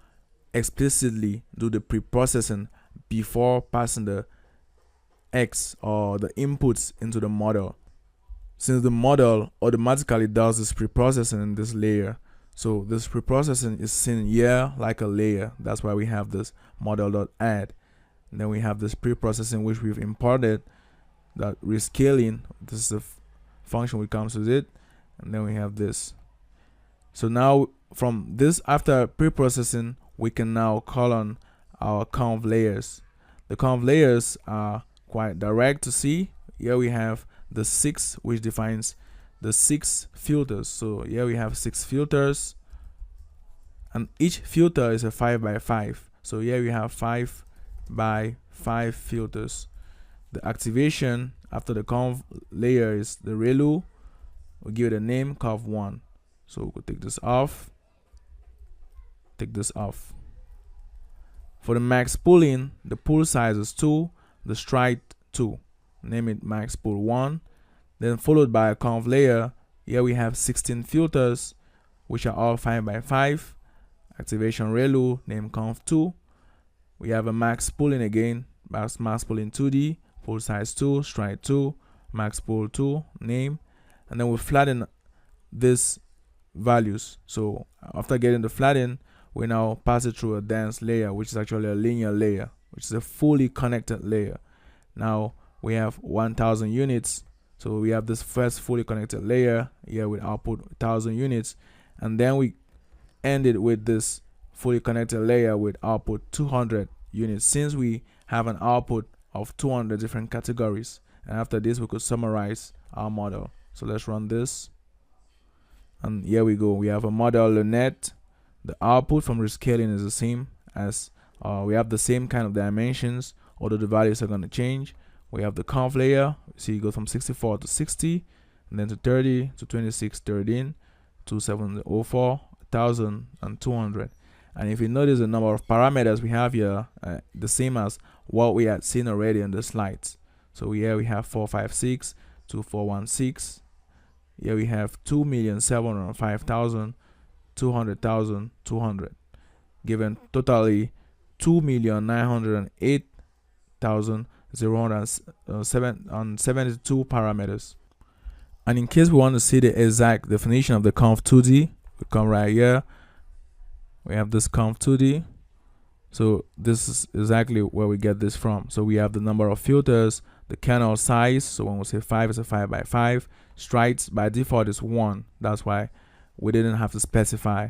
explicitly do the pre-processing before passing the X or the inputs into the model, since the model automatically does this pre-processing in this layer. So this pre-processing is seen here like a layer. That's why we have this model.add. And then we have this pre-processing which we've imported, that rescaling. This is a function which comes with it. And then we have this. So now from this, after pre-processing, we can now call on our conv layers. The conv layers are quite direct to see. Here we have the 6, which defines the 6 filters. So here we have 6 filters, and each filter is a 5 by 5. So here we have 5 by 5 filters. The activation after the conv layer is the ReLU, we give it a name, conv1. So we could take this off, For the max pooling, the pool size is 2, the stride 2. Name it max pool 1. Then followed by a conv layer. Here we have 16 filters, which are all 5x5. Activation ReLU, name conv2. We have a max pooling again, max pooling 2D, pool size 2, stride 2, max pool 2, name. And then we flatten these values. So after getting the flatten, we now pass it through a dense layer, which is actually a linear layer, which is a fully connected layer. Now we have 1000 units. So we have this first fully connected layer here with output 1000 units, and then we end it with this fully connected layer with output 200 units, since we have an output of 200 different categories. And after this, we could summarize our model. So let's run this, and here we go. We have a model net. The output from rescaling is the same as we have the same kind of dimensions, although the values are going to change. We have the conv layer. See, it goes from 64 to 60, and then to 30 to 26, 13, 2704, 1000, and 200. And if you notice the number of parameters we have here, the same as what we had seen already in the slides. So here we have 456, 2416. Here we have 2,705,000, 200,000, 200, given totally 2,908,072 parameters. And in case we want to see the exact definition of the conv2D, we come right here. We have this conv2D. So this is exactly where we get this from. So we have the number of filters, the kernel size. So when we say 5, it's a 5x5. Strides by default is 1. That's why we didn't have to specify.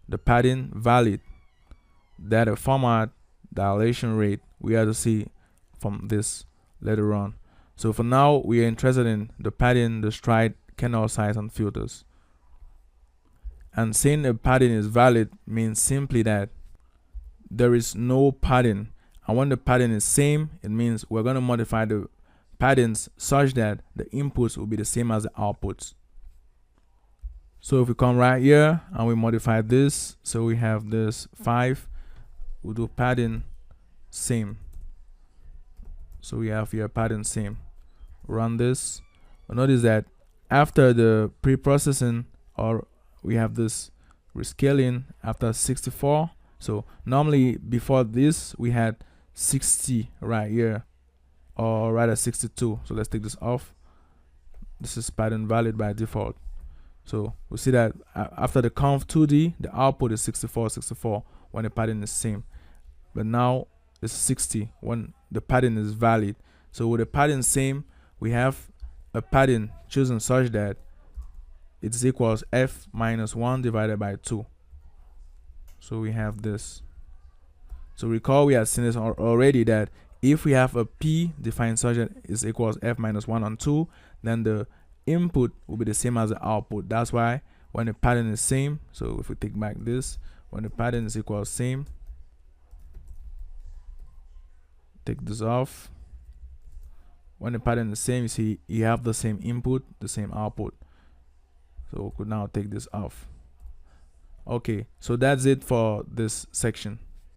The padding valid, data format, dilation rate, we have to see from this later on. So for now, we are interested in the padding, the stride, kernel size, and filters. And saying the padding is valid means simply that there is no padding. And when the padding is same, it means we're going to modify the paddings such that the inputs will be the same as the outputs. So if we come right here and we modify this, so we have this 5, we'll do padding same. So we have here padding same. Run this. Notice that after the pre-processing, or we have this rescaling after 64. So normally before this we had 60 right here, or rather 62. So let's take this off. This is pattern valid by default. So we see that after the conv2D, the output is 64, 64 when the pattern is same. But now it's 60 when the pattern is valid. So with the pattern same, we have a pattern chosen such that it is equals f minus 1 divided by 2. So we have this. So recall we have seen this already, that if we have a p defined such that is equals f minus 1 on 2, then the input will be the same as the output. That's why when the pattern is same, so if we take back this, when the pattern is equals same, take this off. When the pattern is same, you see you have the same input, the same output. So we could now take this off. Okay, so that's it for this section.